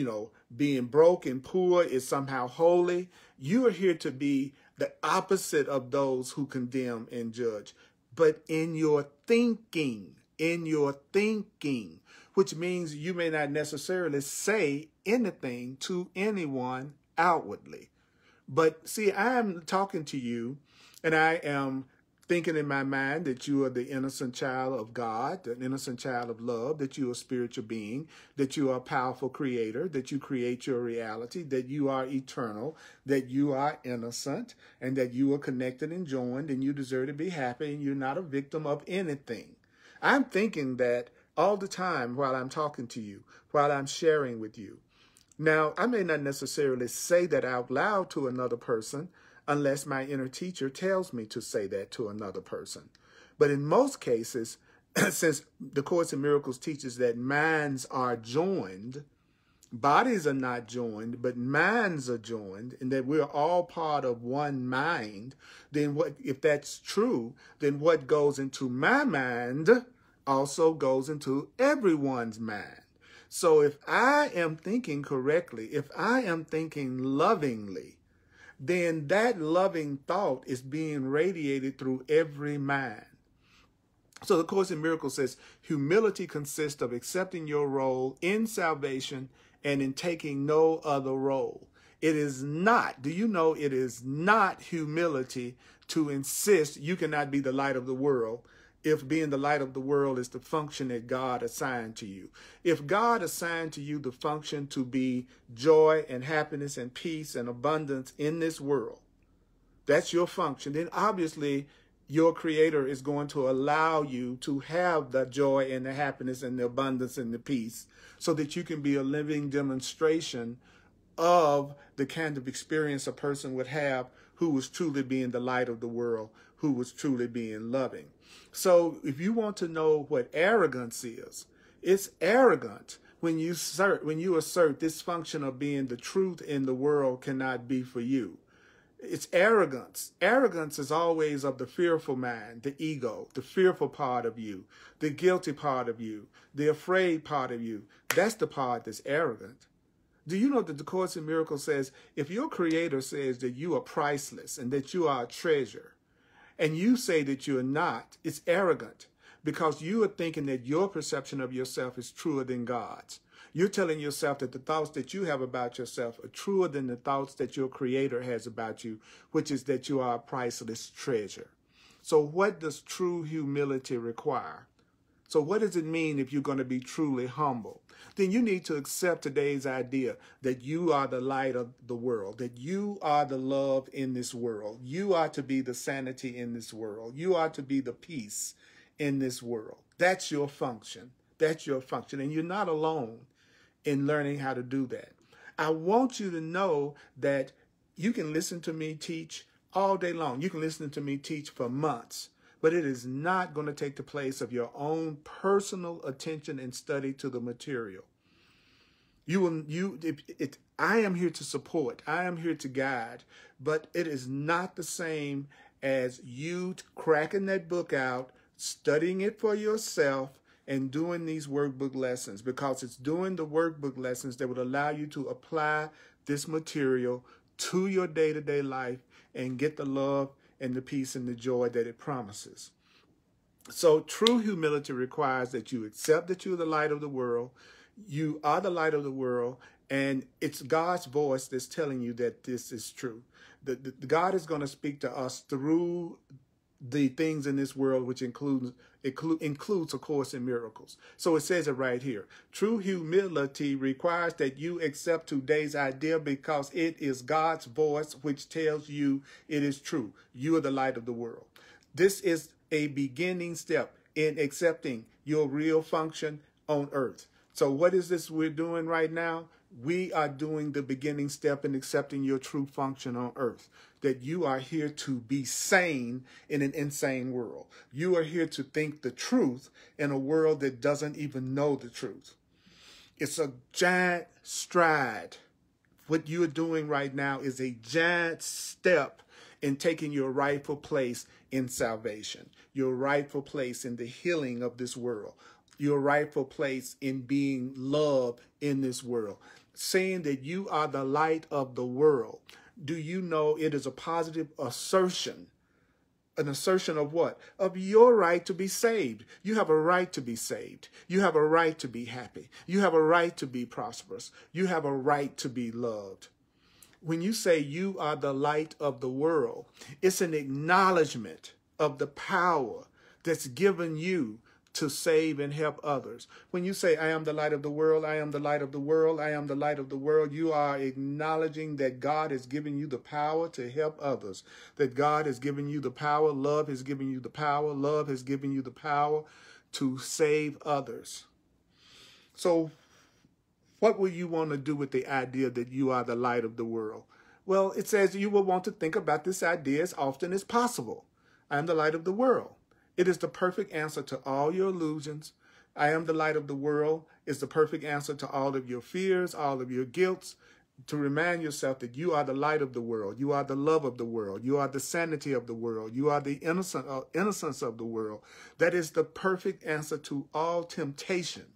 being broke and poor is somehow holy. You are here to be the opposite of those who condemn and judge. But in your thinking, which means you may not necessarily say anything to anyone outwardly. But see, I'm talking to you, and I am thinking in my mind that you are the innocent child of God, the innocent child of love, that you are a spiritual being, that you are a powerful creator, that you create your reality, that you are eternal, that you are innocent, and that you are connected and joined, and you deserve to be happy, and you're not a victim of anything. I'm thinking that all the time while I'm talking to you, while I'm sharing with you. Now, I may not necessarily say that out loud to another person, unless my inner teacher tells me to say that to another person. But in most cases, since the Course in Miracles teaches that minds are joined, bodies are not joined, but minds are joined, and that we're all part of one mind, then if that's true, then what goes into my mind also goes into everyone's mind. So if I am thinking correctly, if I am thinking lovingly, then that loving thought is being radiated through every mind. So the Course in Miracles says, humility consists of accepting your role in salvation and in taking no other role. It is not, do you know, it is not humility to insist you cannot be the light of the world if being the light of the world is the function that God assigned to you. If God assigned to you the function to be joy and happiness and peace and abundance in this world, that's your function, then obviously your Creator is going to allow you to have the joy and the happiness and the abundance and the peace so that you can be a living demonstration of the kind of experience a person would have who was truly being the light of the world, who was truly being loving. So if you want to know what arrogance is, it's arrogant when you assert this function of being the truth in the world cannot be for you. It's arrogance. Arrogance is always of the fearful mind, the ego, the fearful part of you, the guilty part of you, the afraid part of you. That's the part that's arrogant. Do you know that the Course in Miracles says, if your Creator says that you are priceless and that you are a treasure, and you say that you're not, it's arrogant because you are thinking that your perception of yourself is truer than God's. You're telling yourself that the thoughts that you have about yourself are truer than the thoughts that your Creator has about you, which is that you are a priceless treasure. So what does true humility require? So what does it mean if you're going to be truly humble? Then you need to accept today's idea that you are the light of the world, that you are the love in this world. You are to be the sanity in this world. You are to be the peace in this world. That's your function. That's your function. And you're not alone in learning how to do that. I want you to know that you can listen to me teach all day long. You can listen to me teach for months. But it is not going to take the place of your own personal attention and study to the material. I am here to support. I am here to guide. But it is not the same as you cracking that book out, studying it for yourself, and doing these workbook lessons. Because it's doing the workbook lessons that would allow you to apply this material to your day-to-day life and get the love and the peace and the joy that it promises. So true humility requires that you accept that you're the light of the world. You are the light of the world, and it's God's voice that's telling you that this is true. God is going to speak to us through the things in this world, which includes A Course in Miracles. So it says it right here. True humility requires that you accept today's idea because it is God's voice which tells you it is true. You are the light of the world. This is a beginning step in accepting your real function on earth. So what is this we're doing right now? We are doing the beginning step in accepting your true function on earth, that you are here to be sane in an insane world. You are here to think the truth in a world that doesn't even know the truth. It's a giant stride. What you're doing right now is a giant step in taking your rightful place in salvation, your rightful place in the healing of this world, your rightful place in being love in this world. Saying that you are the light of the world. Do you know it is a positive assertion? An assertion of what? Of your right to be saved. You have a right to be saved. You have a right to be happy. You have a right to be prosperous. You have a right to be loved. When you say you are the light of the world, it's an acknowledgement of the power that's given you to save and help others. When you say, I am the light of the world, I am the light of the world, I am the light of the world, you are acknowledging that God has given you the power to help others, that God has given you the power, love has given you the power, love has given you the power to save others. So what will you want to do with the idea that you are the light of the world? Well, it says you will want to think about this idea as often as possible. I am the light of the world. It is the perfect answer to all your illusions. I am the light of the world is the perfect answer to all of your fears, all of your guilts, to remind yourself that you are the light of the world. You are the love of the world. You are the sanity of the world. You are the innocence of the world. That is the perfect answer to all temptation.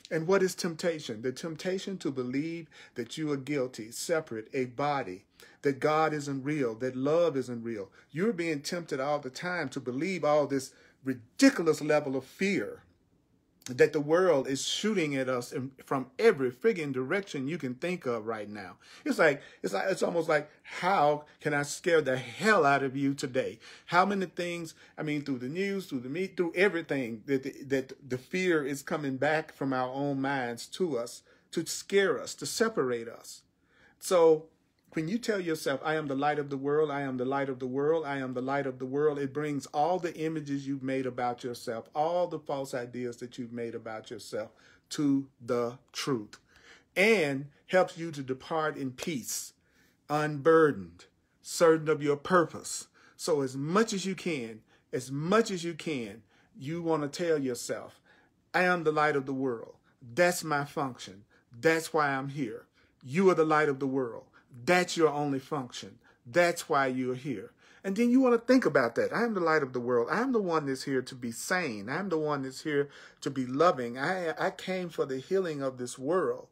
And what is temptation? The temptation to believe that you are guilty, separate, a body, that God isn't real, that love isn't real. You're being tempted all the time to believe all this ridiculous level of fear that the world is shooting at us from every friggin' direction you can think of right now. It's almost like, how can I scare the hell out of you today? How many things, I mean, through the news, through the media, through everything, that the fear is coming back from our own minds to us, to scare us, to separate us. So when you tell yourself, I am the light of the world, I am the light of the world, I am the light of the world, it brings all the images you've made about yourself, all the false ideas that you've made about yourself to the truth, and helps you to depart in peace, unburdened, certain of your purpose. So as much as you can, you want to tell yourself, I am the light of the world. That's my function. That's why I'm here. You are the light of the world. That's your only function. That's why you're here. And then you want to think about that. I am the light of the world. I am the one that's here to be sane. I am the one that's here to be loving. I came for the healing of this world.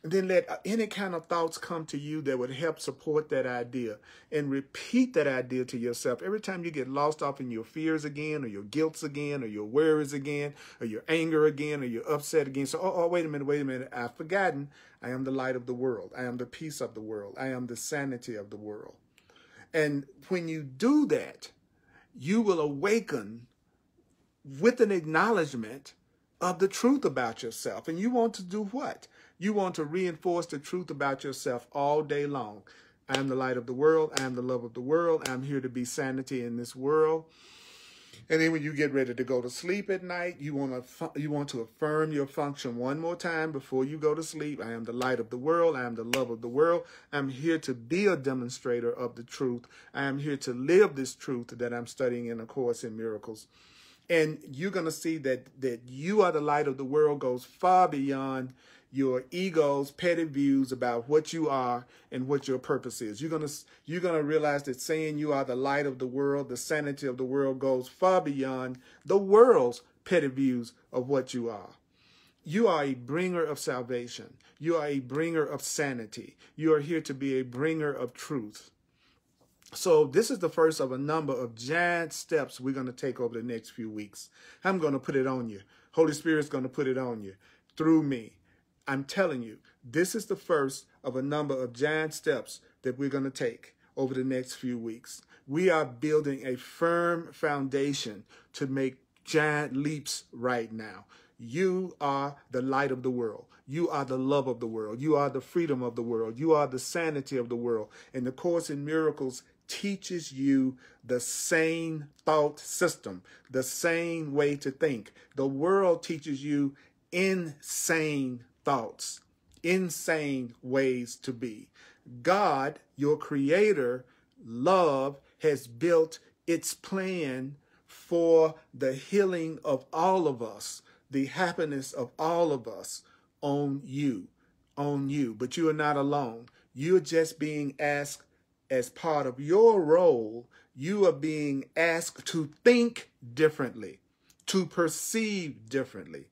And then let any kind of thoughts come to you that would help support that idea, and repeat that idea to yourself every time you get lost off in your fears again, or your guilts again, or your worries again, or your anger again, or you're upset again. So, wait a minute. I've forgotten. I am the light of the world. I am the peace of the world. I am the sanity of the world. And when you do that, you will awaken with an acknowledgement of the truth about yourself. And you want to do what? You want to reinforce the truth about yourself all day long. I am the light of the world. I am the love of the world. I'm here to be sanity in this world. And then when you get ready to go to sleep at night, you want to affirm your function one more time before you go to sleep. I am the light of the world. I am the love of the world. I'm here to be a demonstrator of the truth. I am here to live this truth that I'm studying in A Course in Miracles. And you're going to see that you are the light of the world goes far beyond your ego's petty views about what you are and what your purpose is. You're gonna realize that saying you are the light of the world, the sanity of the world, goes far beyond the world's petty views of what you are. You are a bringer of salvation. You are a bringer of sanity. You are here to be a bringer of truth. So this is the first of a number of giant steps we're going to take over the next few weeks. I'm going to put it on you. Holy Spirit's going to put it on you through me. I'm telling you, this is the first of a number of giant steps that we're going to take over the next few weeks. We are building a firm foundation to make giant leaps right now. You are the light of the world. You are the love of the world. You are the freedom of the world. You are the sanity of the world. And the Course in Miracles teaches you the sane thought system, the sane way to think. The world teaches you insane thoughts, insane ways to be. God, your creator, love, has built its plan for the healing of all of us, the happiness of all of us on you. But you are not alone. You're just being asked as part of your role, you are being asked to think differently, to perceive differently.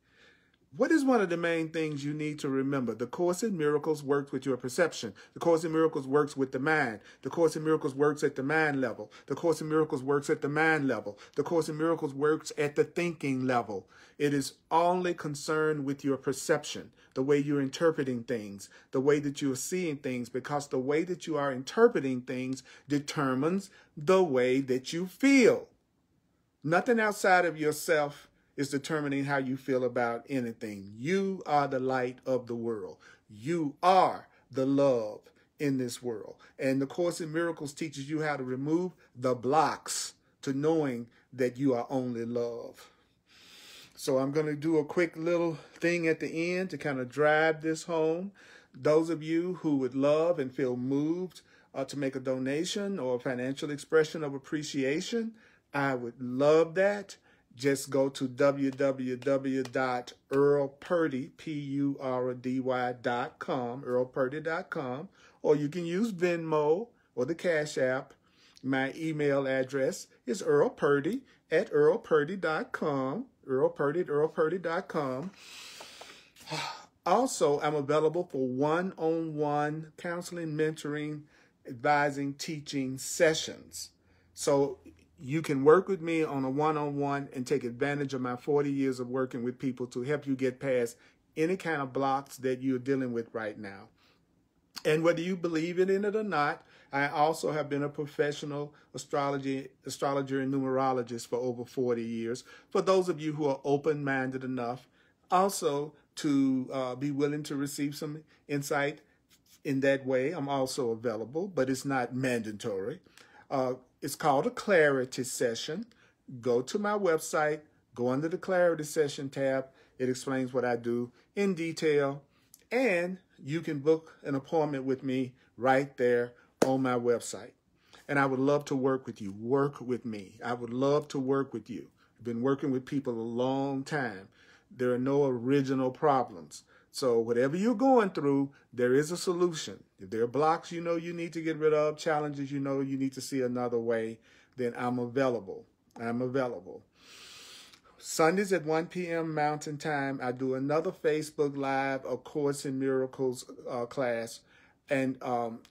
What is one of the main things you need to remember? The Course in Miracles works with your perception. The Course in Miracles works with the mind. The Course in Miracles works at the mind level. The Course in Miracles works at the mind level. The Course in Miracles works at the thinking level. It is only concerned with your perception, the way you're interpreting things, the way that you're seeing things, because the way that you are interpreting things determines the way that you feel. Nothing outside of yourself is determining how you feel about anything. You are the light of the world. You are the love in this world. And the Course in Miracles teaches you how to remove the blocks to knowing that you are only love. So I'm going to do a quick little thing at the end to kind of drive this home. Those of you who would love and feel moved to make a donation or a financial expression of appreciation, I would love that. Just go to www.earlpurdy.com, earlpurdy.com, or you can use Venmo or the Cash App. My email address is earlpurdy@earlpurdy.com, earlpurdy@earlpurdy.com. Also, I'm available for one-on-one counseling, mentoring, advising, teaching sessions. So you can work with me on a one-on-one and take advantage of my 40 years of working with people to help you get past any kind of blocks that you're dealing with right now. And whether you believe in it or not, I also have been a professional astrologer and numerologist for over 40 years. For those of you who are open-minded enough, also to be willing to receive some insight in that way, I'm also available, but it's not mandatory. It's called a clarity session. Go to my website, go under the clarity session tab. It explains what I do in detail, and you can book an appointment with me right there on my website. And I would love to work with you. Work with me. I would love to work with you. I've been working with people a long time. There are no original problems. So whatever you're going through, there is a solution. If there are blocks you know you need to get rid of, challenges you know you need to see another way, then I'm available. I'm available. Sundays at 1 p.m. Mountain Time, I do another Facebook Live, A Course in Miracles class. And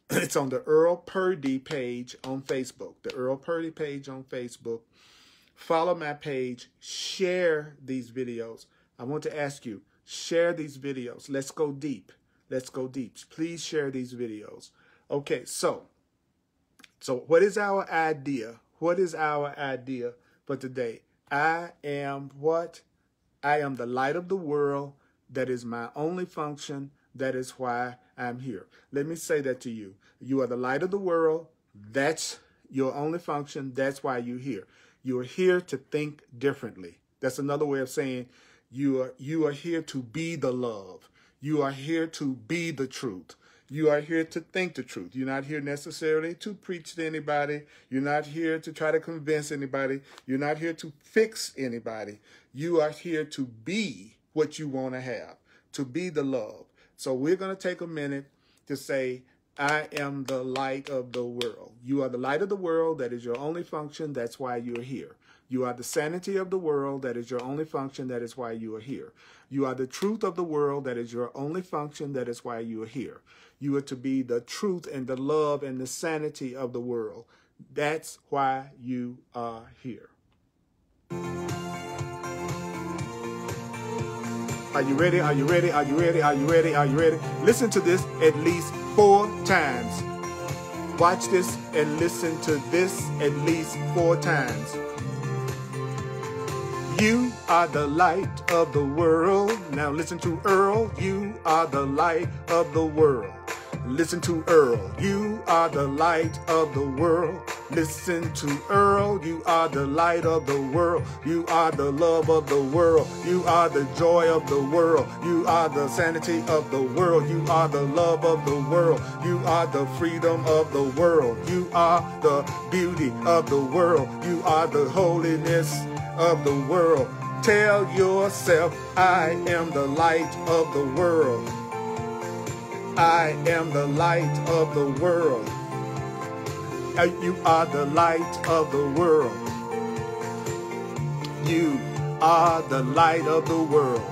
it's on the Earl Purdy page on Facebook. The Earl Purdy page on Facebook. Follow my page. Share these videos. I want to ask you, share these videos. Let's go deep. Let's go deep. Please share these videos. Okay, so what is our idea? What is our idea for today? I am what? I am the light of the world. That is my only function. That is why I'm here. Let me say that to you. You are the light of the world. That's your only function. That's why you're here. You are here to think differently. That's another way of saying you are here to be the love. You are here to be the truth. You are here to think the truth. You're not here necessarily to preach to anybody. You're not here to try to convince anybody. You're not here to fix anybody. You are here to be what you want to have, to be the love. So we're going to take a minute to say, I am the light of the world. You are the light of the world. That is your only function. That's why you're here. You are the sanity of the world. That is your only function. That is why you are here. You are the truth of the world. That is your only function. That is why you are here. You are to be the truth and the love and the sanity of the world. That's why you are here. Are you ready? Are you ready? Are you ready? Are you ready? Are you ready? Listen to this at least 4 times. Watch this and listen to this at least 4 times. You are the light of the world. Now listen to Earl. You are the light of the world. Listen to Earl. You are the light of the world. Listen to Earl. You are the light of the world. You are the love of the world. You are the joy of the world. You are the sanity of the world. You are the love of the world. You are the freedom of the world. You are the beauty of the world. You are the holiness of the world. Tell yourself, I am the light of the world. I am the light of the world. You are the light of the world. You are the light of the world.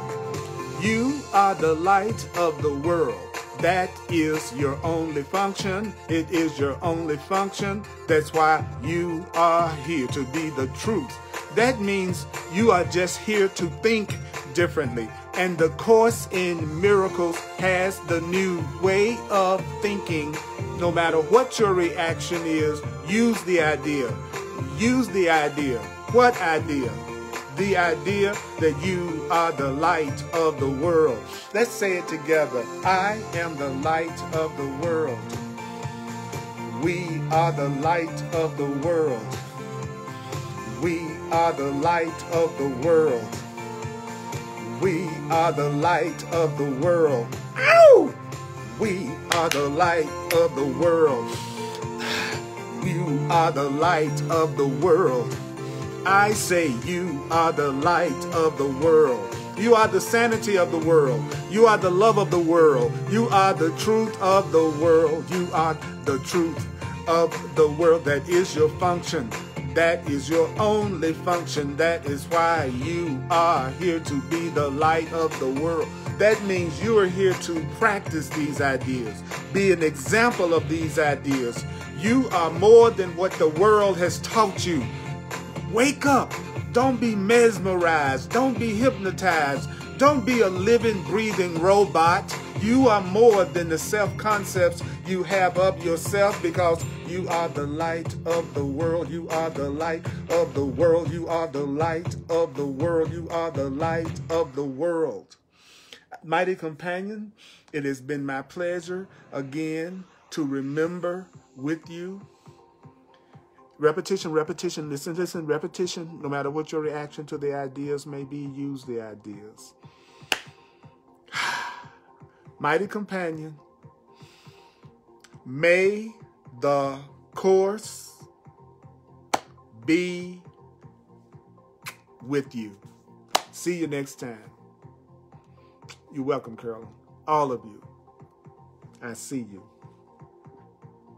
You are the light of the world. That is your only function. It is your only function. That's why you are here, to be the truth. That means you are just here to think differently. And the Course in Miracles has the new way of thinking. No matter what your reaction is, use the idea. Use the idea. What idea? The idea that you are the light of the world. Let's say it together. I am the light of the world. We are the light of the world. We are the light of the world. We are the light of the world. Ow! We are the light of the world. You are the light of the world. I say you are the light of the world. You are the sanity of the world. You are the love of the world. You are the truth of the world. You are the truth of the world. That is your function. That is your only function. That is why you are here, to be the light of the world. that means you are here to practice these ideas, be an example of these ideas. You are more than what the world has taught you. Wake up. Don't be mesmerized. Don't be hypnotized. Don't be a living, breathing robot. You are more than the self-concepts you have of yourself, because you are the light of the world. You are the light of the world. You are the light of the world. You are the light of the world. Mighty companion, it has been my pleasure again to remember with you. Repetition, repetition, listen, listen, repetition. No matter what your reaction to the ideas may be, use the ideas. Mighty companion, may the course be with you. See you next time. You're welcome, Carolyn. All of you. I see you.